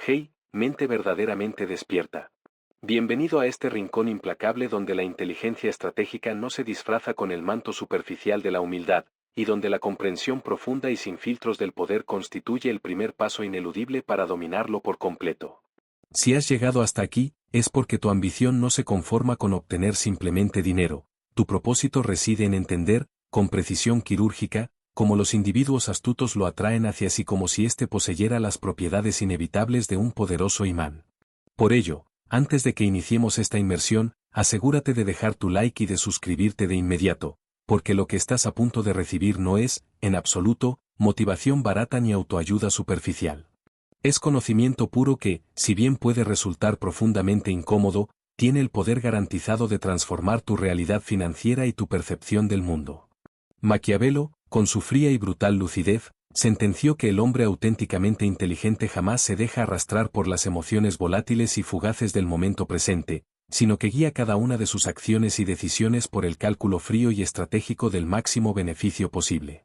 Hey, mente verdaderamente despierta. Bienvenido a este rincón implacable donde la inteligencia estratégica no se disfraza con el manto superficial de la humildad, y donde la comprensión profunda y sin filtros del poder constituye el primer paso ineludible para dominarlo por completo. Si has llegado hasta aquí, es porque tu ambición no se conforma con obtener simplemente dinero, tu propósito reside en entender, con precisión quirúrgica, cómo los individuos astutos lo atraen hacia sí como si éste poseyera las propiedades inevitables de un poderoso imán. Por ello, antes de que iniciemos esta inmersión, asegúrate de dejar tu like y de suscribirte de inmediato, porque lo que estás a punto de recibir no es, en absoluto, motivación barata ni autoayuda superficial. Es conocimiento puro que, si bien puede resultar profundamente incómodo, tiene el poder garantizado de transformar tu realidad financiera y tu percepción del mundo. Maquiavelo, con su fría y brutal lucidez, sentenció que el hombre auténticamente inteligente jamás se deja arrastrar por las emociones volátiles y fugaces del momento presente, sino que guía cada una de sus acciones y decisiones por el cálculo frío y estratégico del máximo beneficio posible.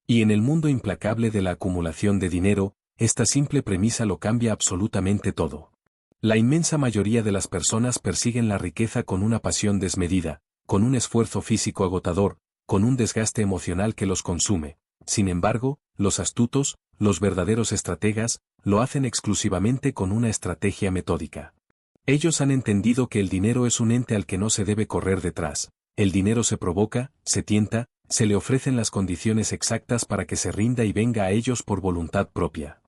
Y en el mundo implacable de la acumulación de dinero, esta simple premisa lo cambia absolutamente todo. La inmensa mayoría de las personas persiguen la riqueza con una pasión desmedida, con un esfuerzo físico agotador, con un desgaste emocional que los consume. Sin embargo, los astutos, los verdaderos estrategas, lo hacen exclusivamente con una estrategia metódica. Ellos han entendido que el dinero es un ente al que no se debe correr detrás. El dinero se provoca, se tienta, se le ofrecen las condiciones exactas para que se rinda y venga a ellos por voluntad propia.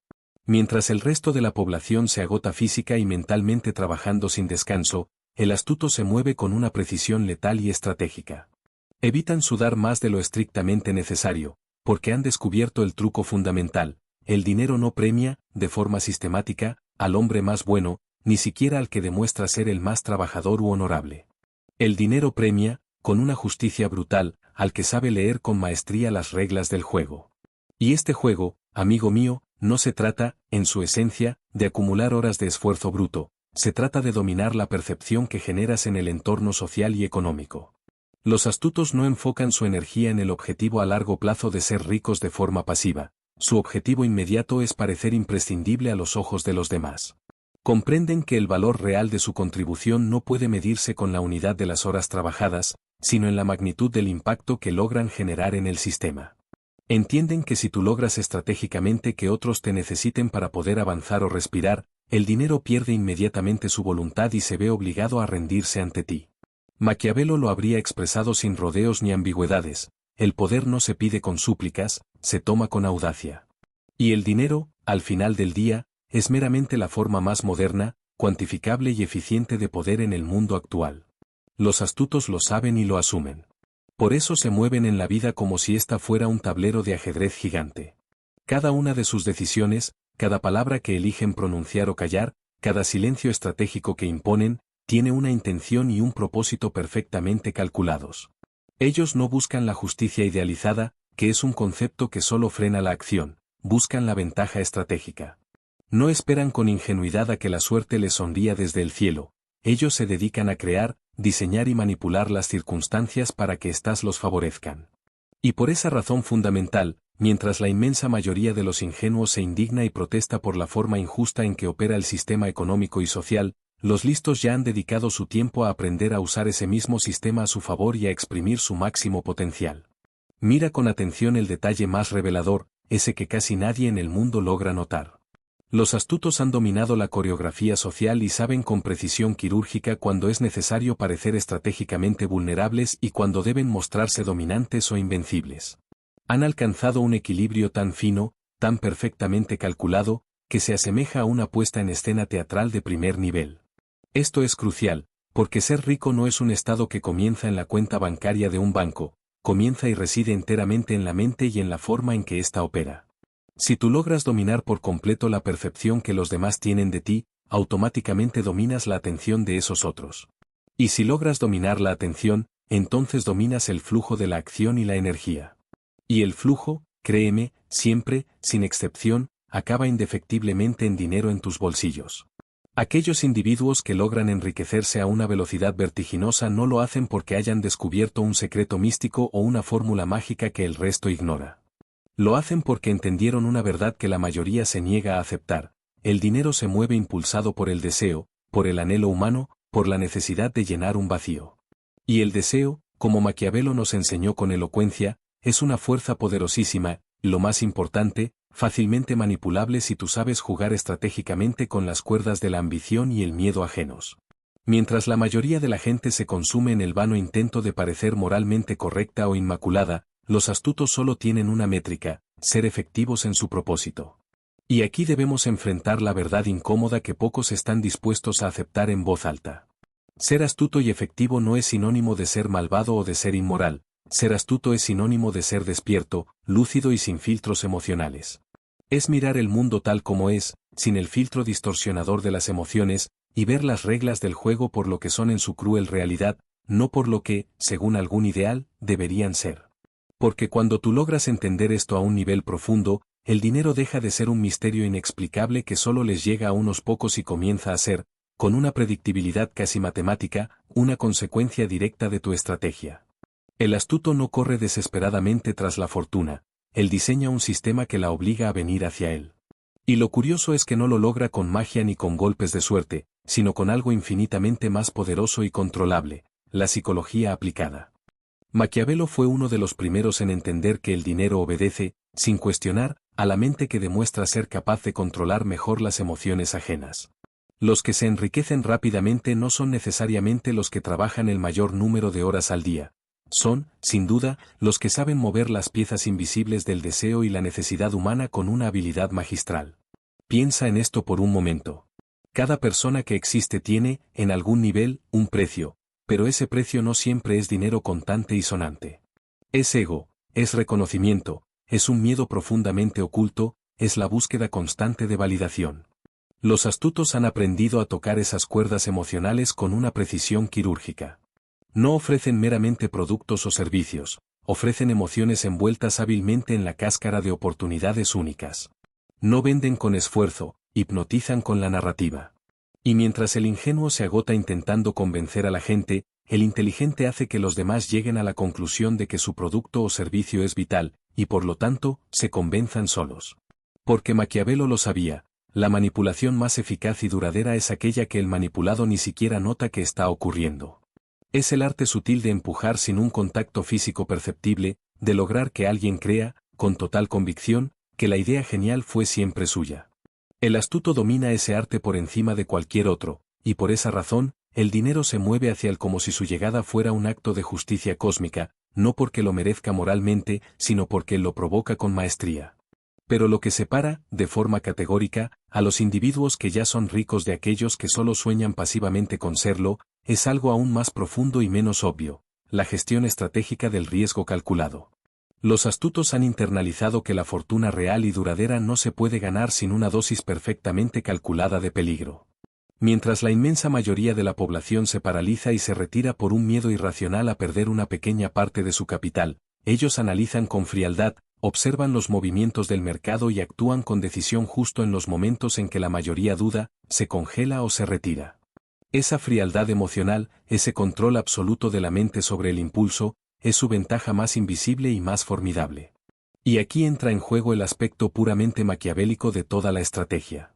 Mientras el resto de la población se agota física y mentalmente trabajando sin descanso, el astuto se mueve con una precisión letal y estratégica. Evitan sudar más de lo estrictamente necesario, porque han descubierto el truco fundamental: el dinero no premia, de forma sistemática, al hombre más bueno, ni siquiera al que demuestra ser el más trabajador u honorable. El dinero premia, con una justicia brutal, al que sabe leer con maestría las reglas del juego. Y este juego, amigo mío, no se trata, en su esencia, de acumular horas de esfuerzo bruto, se trata de dominar la percepción que generas en el entorno social y económico. Los astutos no enfocan su energía en el objetivo a largo plazo de ser ricos de forma pasiva, su objetivo inmediato es parecer imprescindible a los ojos de los demás. Comprenden que el valor real de su contribución no puede medirse con la unidad de las horas trabajadas, sino en la magnitud del impacto que logran generar en el sistema. Entienden que si tú logras estratégicamente que otros te necesiten para poder avanzar o respirar, el dinero pierde inmediatamente su voluntad y se ve obligado a rendirse ante ti. Maquiavelo lo habría expresado sin rodeos ni ambigüedades: el poder no se pide con súplicas, se toma con audacia. Y el dinero, al final del día, es meramente la forma más moderna, cuantificable y eficiente de poder en el mundo actual. Los astutos lo saben y lo asumen. Por eso se mueven en la vida como si ésta fuera un tablero de ajedrez gigante. Cada una de sus decisiones, cada palabra que eligen pronunciar o callar, cada silencio estratégico que imponen, tiene una intención y un propósito perfectamente calculados. Ellos no buscan la justicia idealizada, que es un concepto que solo frena la acción, buscan la ventaja estratégica. No esperan con ingenuidad a que la suerte les sonría desde el cielo, ellos se dedican a crear, diseñar y manipular las circunstancias para que éstas los favorezcan. Y por esa razón fundamental, mientras la inmensa mayoría de los ingenuos se indigna y protesta por la forma injusta en que opera el sistema económico y social, los listos ya han dedicado su tiempo a aprender a usar ese mismo sistema a su favor y a exprimir su máximo potencial. Mira con atención el detalle más revelador, ese que casi nadie en el mundo logra notar. Los astutos han dominado la coreografía social y saben con precisión quirúrgica cuando es necesario parecer estratégicamente vulnerables y cuando deben mostrarse dominantes o invencibles. Han alcanzado un equilibrio tan fino, tan perfectamente calculado, que se asemeja a una puesta en escena teatral de primer nivel. Esto es crucial, porque ser rico no es un estado que comienza en la cuenta bancaria de un banco, comienza y reside enteramente en la mente y en la forma en que ésta opera. Si tú logras dominar por completo la percepción que los demás tienen de ti, automáticamente dominas la atención de esos otros. Y si logras dominar la atención, entonces dominas el flujo de la acción y la energía. Y el flujo, créeme, siempre, sin excepción, acaba indefectiblemente en dinero en tus bolsillos. Aquellos individuos que logran enriquecerse a una velocidad vertiginosa no lo hacen porque hayan descubierto un secreto místico o una fórmula mágica que el resto ignora. Lo hacen porque entendieron una verdad que la mayoría se niega a aceptar: el dinero se mueve impulsado por el deseo, por el anhelo humano, por la necesidad de llenar un vacío. Y el deseo, como Maquiavelo nos enseñó con elocuencia, es una fuerza poderosísima, lo más importante, fácilmente manipulable si tú sabes jugar estratégicamente con las cuerdas de la ambición y el miedo ajenos. Mientras la mayoría de la gente se consume en el vano intento de parecer moralmente correcta o inmaculada, los astutos solo tienen una métrica: ser efectivos en su propósito. Y aquí debemos enfrentar la verdad incómoda que pocos están dispuestos a aceptar en voz alta. Ser astuto y efectivo no es sinónimo de ser malvado o de ser inmoral. Ser astuto es sinónimo de ser despierto, lúcido y sin filtros emocionales. Es mirar el mundo tal como es, sin el filtro distorsionador de las emociones, y ver las reglas del juego por lo que son en su cruel realidad, no por lo que, según algún ideal, deberían ser. Porque cuando tú logras entender esto a un nivel profundo, el dinero deja de ser un misterio inexplicable que solo les llega a unos pocos y comienza a ser, con una predictibilidad casi matemática, una consecuencia directa de tu estrategia. El astuto no corre desesperadamente tras la fortuna, él diseña un sistema que la obliga a venir hacia él. Y lo curioso es que no lo logra con magia ni con golpes de suerte, sino con algo infinitamente más poderoso y controlable: la psicología aplicada. Maquiavelo fue uno de los primeros en entender que el dinero obedece, sin cuestionar, a la mente que demuestra ser capaz de controlar mejor las emociones ajenas. Los que se enriquecen rápidamente no son necesariamente los que trabajan el mayor número de horas al día. Son, sin duda, los que saben mover las piezas invisibles del deseo y la necesidad humana con una habilidad magistral. Piensa en esto por un momento. Cada persona que existe tiene, en algún nivel, un precio, pero ese precio no siempre es dinero contante y sonante. Es ego, es reconocimiento, es un miedo profundamente oculto, es la búsqueda constante de validación. Los astutos han aprendido a tocar esas cuerdas emocionales con una precisión quirúrgica. No ofrecen meramente productos o servicios, ofrecen emociones envueltas hábilmente en la cáscara de oportunidades únicas. No venden con esfuerzo, hipnotizan con la narrativa. Y mientras el ingenuo se agota intentando convencer a la gente, el inteligente hace que los demás lleguen a la conclusión de que su producto o servicio es vital, y por lo tanto, se convenzan solos. Porque Maquiavelo lo sabía, la manipulación más eficaz y duradera es aquella que el manipulado ni siquiera nota que está ocurriendo. Es el arte sutil de empujar sin un contacto físico perceptible, de lograr que alguien crea, con total convicción, que la idea genial fue siempre suya. El astuto domina ese arte por encima de cualquier otro, y por esa razón, el dinero se mueve hacia él como si su llegada fuera un acto de justicia cósmica, no porque lo merezca moralmente, sino porque él lo provoca con maestría. Pero lo que separa, de forma categórica, a los individuos que ya son ricos de aquellos que solo sueñan pasivamente con serlo, es algo aún más profundo y menos obvio: la gestión estratégica del riesgo calculado. Los astutos han internalizado que la fortuna real y duradera no se puede ganar sin una dosis perfectamente calculada de peligro. Mientras la inmensa mayoría de la población se paraliza y se retira por un miedo irracional a perder una pequeña parte de su capital, ellos analizan con frialdad, observan los movimientos del mercado y actúan con decisión justo en los momentos en que la mayoría duda, se congela o se retira. Esa frialdad emocional, ese control absoluto de la mente sobre el impulso, es su ventaja más invisible y más formidable. Y aquí entra en juego el aspecto puramente maquiavélico de toda la estrategia.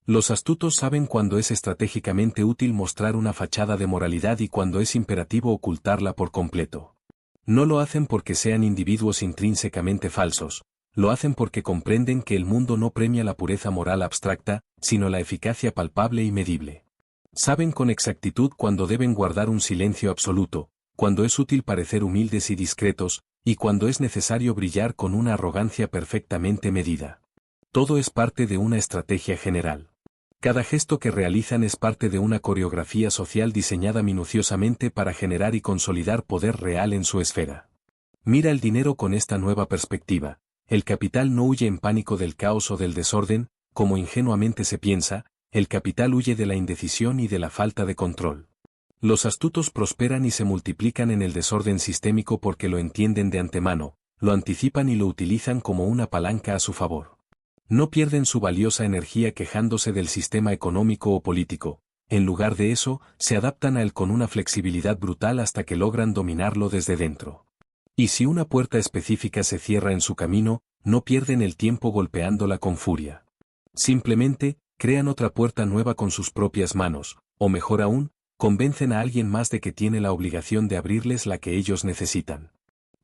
Los astutos saben cuándo es estratégicamente útil mostrar una fachada de moralidad y cuándo es imperativo ocultarla por completo. No lo hacen porque sean individuos intrínsecamente falsos, lo hacen porque comprenden que el mundo no premia la pureza moral abstracta, sino la eficacia palpable y medible. Saben con exactitud cuándo deben guardar un silencio absoluto, cuando es útil parecer humildes y discretos, y cuando es necesario brillar con una arrogancia perfectamente medida. Todo es parte de una estrategia general. Cada gesto que realizan es parte de una coreografía social diseñada minuciosamente para generar y consolidar poder real en su esfera. Mira el dinero con esta nueva perspectiva. El capital no huye en pánico del caos o del desorden, como ingenuamente se piensa. El capital huye de la indecisión y de la falta de control. Los astutos prosperan y se multiplican en el desorden sistémico porque lo entienden de antemano, lo anticipan y lo utilizan como una palanca a su favor. No pierden su valiosa energía quejándose del sistema económico o político, en lugar de eso, se adaptan a él con una flexibilidad brutal hasta que logran dominarlo desde dentro. Y si una puerta específica se cierra en su camino, no pierden el tiempo golpeándola con furia. Simplemente, crean otra puerta nueva con sus propias manos, o mejor aún, convencen a alguien más de que tiene la obligación de abrirles la que ellos necesitan.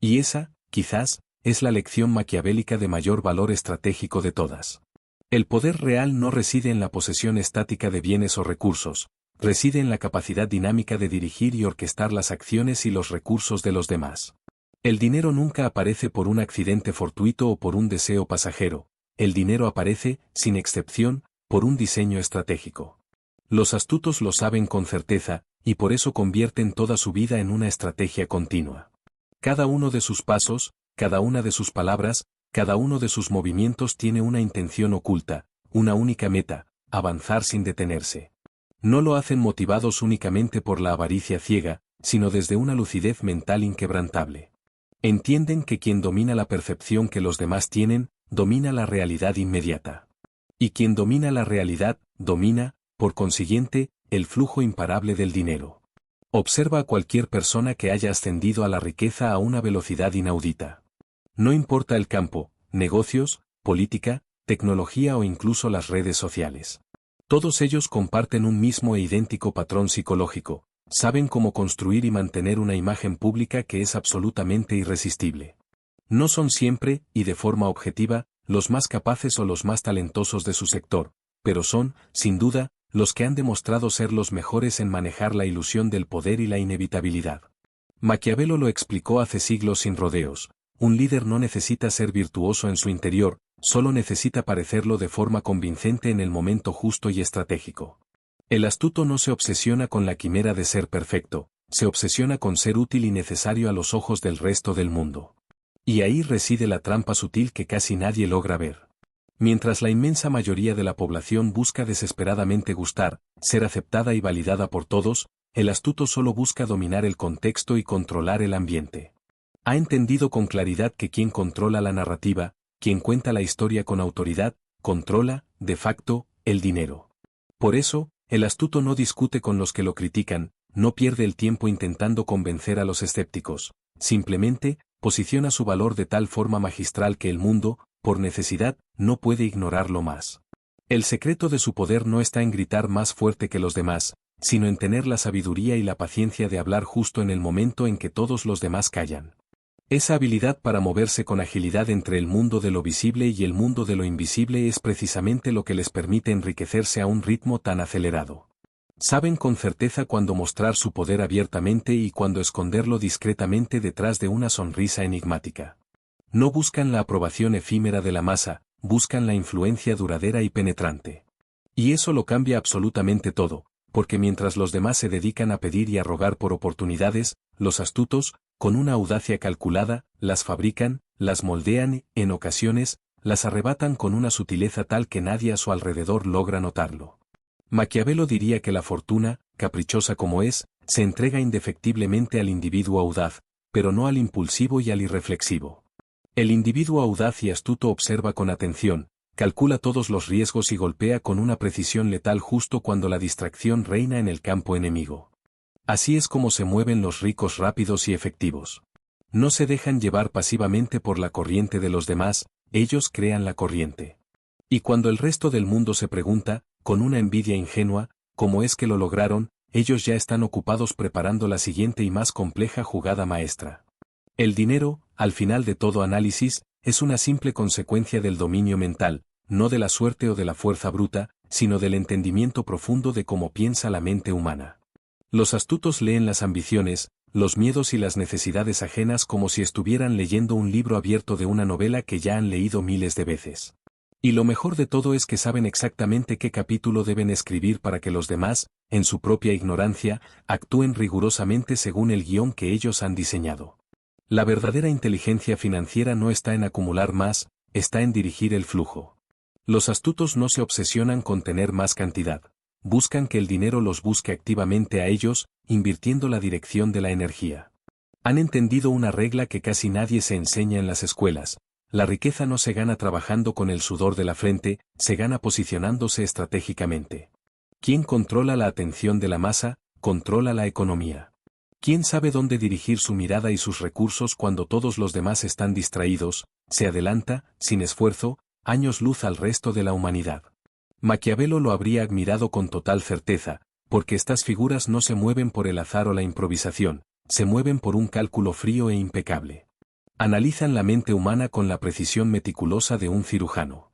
Y esa, quizás, es la lección maquiavélica de mayor valor estratégico de todas. El poder real no reside en la posesión estática de bienes o recursos, reside en la capacidad dinámica de dirigir y orquestar las acciones y los recursos de los demás. El dinero nunca aparece por un accidente fortuito o por un deseo pasajero, el dinero aparece, sin excepción, por un diseño estratégico. Los astutos lo saben con certeza, y por eso convierten toda su vida en una estrategia continua. Cada uno de sus pasos, cada una de sus palabras, cada uno de sus movimientos tiene una intención oculta, una única meta, avanzar sin detenerse. No lo hacen motivados únicamente por la avaricia ciega, sino desde una lucidez mental inquebrantable. Entienden que quien domina la percepción que los demás tienen, domina la realidad inmediata. Y quien domina la realidad, domina, por consiguiente, el flujo imparable del dinero. Observa a cualquier persona que haya ascendido a la riqueza a una velocidad inaudita. No importa el campo, negocios, política, tecnología o incluso las redes sociales. Todos ellos comparten un mismo e idéntico patrón psicológico, saben cómo construir y mantener una imagen pública que es absolutamente irresistible. No son siempre, y de forma objetiva, los más capaces o los más talentosos de su sector, pero son, sin duda, los que han demostrado ser los mejores en manejar la ilusión del poder y la inevitabilidad. Maquiavelo lo explicó hace siglos sin rodeos: un líder no necesita ser virtuoso en su interior, solo necesita parecerlo de forma convincente en el momento justo y estratégico. El astuto no se obsesiona con la quimera de ser perfecto, se obsesiona con ser útil y necesario a los ojos del resto del mundo. Y ahí reside la trampa sutil que casi nadie logra ver. Mientras la inmensa mayoría de la población busca desesperadamente gustar, ser aceptada y validada por todos, el astuto solo busca dominar el contexto y controlar el ambiente. Ha entendido con claridad que quien controla la narrativa, quien cuenta la historia con autoridad, controla, de facto, el dinero. Por eso, el astuto no discute con los que lo critican, no pierde el tiempo intentando convencer a los escépticos, simplemente, posiciona su valor de tal forma magistral que el mundo, por necesidad, no puede ignorarlo más. El secreto de su poder no está en gritar más fuerte que los demás, sino en tener la sabiduría y la paciencia de hablar justo en el momento en que todos los demás callan. Esa habilidad para moverse con agilidad entre el mundo de lo visible y el mundo de lo invisible es precisamente lo que les permite enriquecerse a un ritmo tan acelerado. Saben con certeza cuándo mostrar su poder abiertamente y cuándo esconderlo discretamente detrás de una sonrisa enigmática. No buscan la aprobación efímera de la masa, buscan la influencia duradera y penetrante. Y eso lo cambia absolutamente todo, porque mientras los demás se dedican a pedir y a rogar por oportunidades, los astutos, con una audacia calculada, las fabrican, las moldean y, en ocasiones, las arrebatan con una sutileza tal que nadie a su alrededor logra notarlo. Maquiavelo diría que la fortuna, caprichosa como es, se entrega indefectiblemente al individuo audaz, pero no al impulsivo y al irreflexivo. El individuo audaz y astuto observa con atención, calcula todos los riesgos y golpea con una precisión letal justo cuando la distracción reina en el campo enemigo. Así es como se mueven los ricos rápidos y efectivos. No se dejan llevar pasivamente por la corriente de los demás, ellos crean la corriente. Y cuando el resto del mundo se pregunta, con una envidia ingenua, cómo es que lo lograron, ellos ya están ocupados preparando la siguiente y más compleja jugada maestra. El dinero, al final de todo análisis, es una simple consecuencia del dominio mental, no de la suerte o de la fuerza bruta, sino del entendimiento profundo de cómo piensa la mente humana. Los astutos leen las ambiciones, los miedos y las necesidades ajenas como si estuvieran leyendo un libro abierto de una novela que ya han leído miles de veces. Y lo mejor de todo es que saben exactamente qué capítulo deben escribir para que los demás, en su propia ignorancia, actúen rigurosamente según el guión que ellos han diseñado. La verdadera inteligencia financiera no está en acumular más, está en dirigir el flujo. Los astutos no se obsesionan con tener más cantidad. Buscan que el dinero los busque activamente a ellos, invirtiendo la dirección de la energía. Han entendido una regla que casi nadie se enseña en las escuelas: la riqueza no se gana trabajando con el sudor de la frente, se gana posicionándose estratégicamente. Quien controla la atención de la masa, controla la economía. Quien sabe dónde dirigir su mirada y sus recursos cuando todos los demás están distraídos, se adelanta, sin esfuerzo, años luz al resto de la humanidad. Maquiavelo lo habría admirado con total certeza, porque estas figuras no se mueven por el azar o la improvisación, se mueven por un cálculo frío e impecable. Analizan la mente humana con la precisión meticulosa de un cirujano.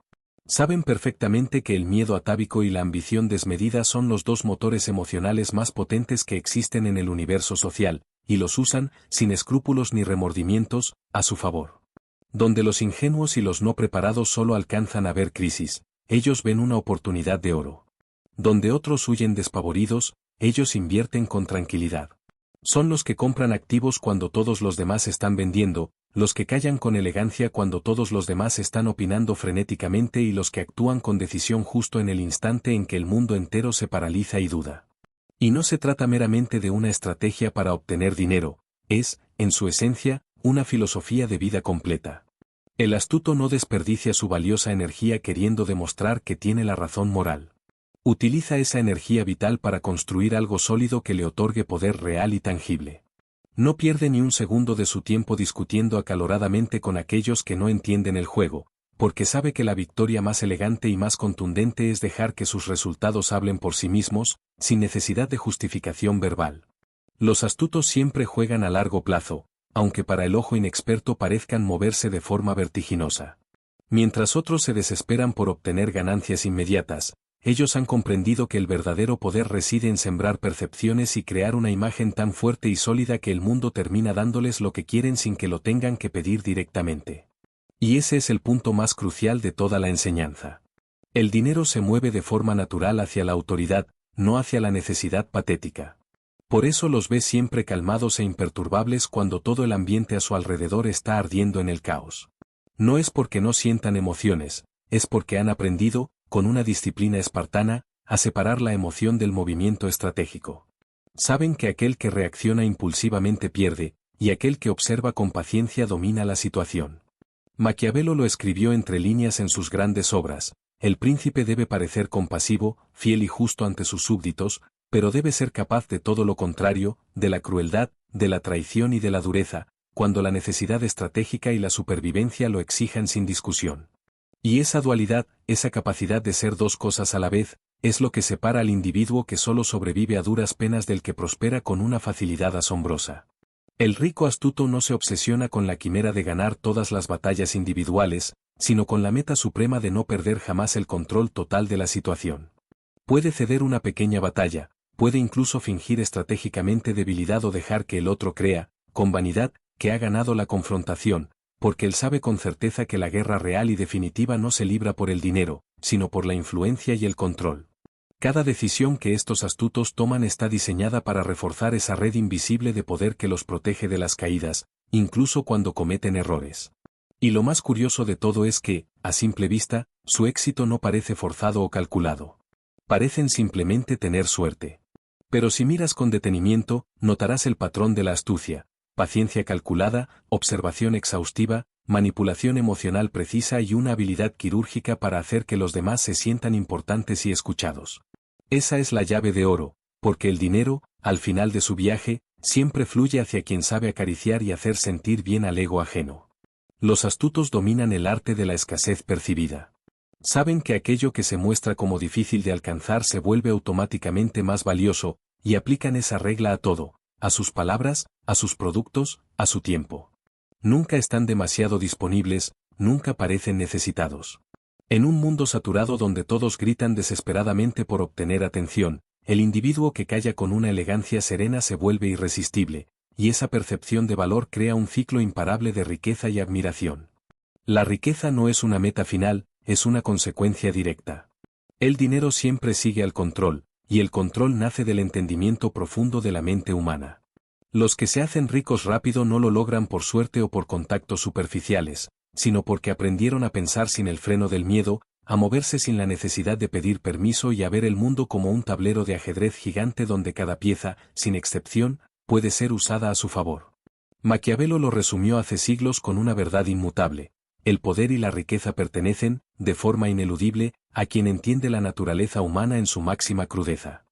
Saben perfectamente que el miedo atávico y la ambición desmedida son los dos motores emocionales más potentes que existen en el universo social, y los usan, sin escrúpulos ni remordimientos, a su favor. Donde los ingenuos y los no preparados solo alcanzan a ver crisis, ellos ven una oportunidad de oro. Donde otros huyen despavoridos, ellos invierten con tranquilidad. Son los que compran activos cuando todos los demás están vendiendo, los que callan con elegancia cuando todos los demás están opinando frenéticamente y los que actúan con decisión justo en el instante en que el mundo entero se paraliza y duda. Y no se trata meramente de una estrategia para obtener dinero, es, en su esencia, una filosofía de vida completa. El astuto no desperdicia su valiosa energía queriendo demostrar que tiene la razón moral. Utiliza esa energía vital para construir algo sólido que le otorgue poder real y tangible. No pierde ni un segundo de su tiempo discutiendo acaloradamente con aquellos que no entienden el juego, porque sabe que la victoria más elegante y más contundente es dejar que sus resultados hablen por sí mismos, sin necesidad de justificación verbal. Los astutos siempre juegan a largo plazo, aunque para el ojo inexperto parezcan moverse de forma vertiginosa. Mientras otros se desesperan por obtener ganancias inmediatas, ellos han comprendido que el verdadero poder reside en sembrar percepciones y crear una imagen tan fuerte y sólida que el mundo termina dándoles lo que quieren sin que lo tengan que pedir directamente. Y ese es el punto más crucial de toda la enseñanza. El dinero se mueve de forma natural hacia la autoridad, no hacia la necesidad patética. Por eso los ve siempre calmados e imperturbables cuando todo el ambiente a su alrededor está ardiendo en el caos. No es porque no sientan emociones, es porque han aprendido, con una disciplina espartana, a separar la emoción del movimiento estratégico. Saben que aquel que reacciona impulsivamente pierde, y aquel que observa con paciencia domina la situación. Maquiavelo lo escribió entre líneas en sus grandes obras: el príncipe debe parecer compasivo, fiel y justo ante sus súbditos, pero debe ser capaz de todo lo contrario, de la crueldad, de la traición y de la dureza, cuando la necesidad estratégica y la supervivencia lo exijan sin discusión. Y esa dualidad, esa capacidad de ser dos cosas a la vez, es lo que separa al individuo que solo sobrevive a duras penas del que prospera con una facilidad asombrosa. El rico astuto no se obsesiona con la quimera de ganar todas las batallas individuales, sino con la meta suprema de no perder jamás el control total de la situación. Puede ceder una pequeña batalla, puede incluso fingir estratégicamente debilidad o dejar que el otro crea, con vanidad, que ha ganado la confrontación, porque él sabe con certeza que la guerra real y definitiva no se libra por el dinero, sino por la influencia y el control. Cada decisión que estos astutos toman está diseñada para reforzar esa red invisible de poder que los protege de las caídas, incluso cuando cometen errores. Y lo más curioso de todo es que, a simple vista, su éxito no parece forzado o calculado. Parecen simplemente tener suerte. Pero si miras con detenimiento, notarás el patrón de la astucia: paciencia calculada, observación exhaustiva, manipulación emocional precisa y una habilidad quirúrgica para hacer que los demás se sientan importantes y escuchados. Esa es la llave de oro, porque el dinero, al final de su viaje, siempre fluye hacia quien sabe acariciar y hacer sentir bien al ego ajeno. Los astutos dominan el arte de la escasez percibida. Saben que aquello que se muestra como difícil de alcanzar se vuelve automáticamente más valioso, y aplican esa regla a todo: a sus palabras, a sus productos, a su tiempo. Nunca están demasiado disponibles, nunca parecen necesitados. En un mundo saturado donde todos gritan desesperadamente por obtener atención, el individuo que calla con una elegancia serena se vuelve irresistible, y esa percepción de valor crea un ciclo imparable de riqueza y admiración. La riqueza no es una meta final, es una consecuencia directa. El dinero siempre sigue al control, y el control nace del entendimiento profundo de la mente humana. Los que se hacen ricos rápido no lo logran por suerte o por contactos superficiales, sino porque aprendieron a pensar sin el freno del miedo, a moverse sin la necesidad de pedir permiso y a ver el mundo como un tablero de ajedrez gigante donde cada pieza, sin excepción, puede ser usada a su favor. Maquiavelo lo resumió hace siglos con una verdad inmutable: el poder y la riqueza pertenecen, de forma ineludible, a quien entiende la naturaleza humana en su máxima crudeza.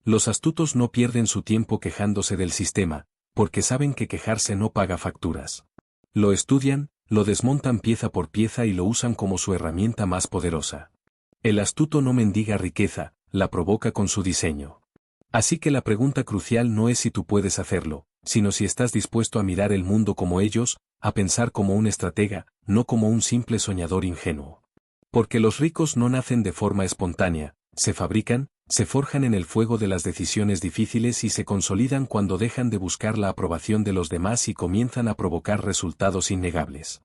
Los astutos no pierden su tiempo quejándose del sistema, porque saben que quejarse no paga facturas. Lo estudian, lo desmontan pieza por pieza y lo usan como su herramienta más poderosa. El astuto no mendiga riqueza, la provoca con su diseño. Así que la pregunta crucial no es si tú puedes hacerlo, sino si estás dispuesto a mirar el mundo como ellos, a pensar como un estratega, no como un simple soñador ingenuo. Porque los ricos no nacen de forma espontánea, se fabrican, se forjan en el fuego de las decisiones difíciles y se consolidan cuando dejan de buscar la aprobación de los demás y comienzan a provocar resultados innegables.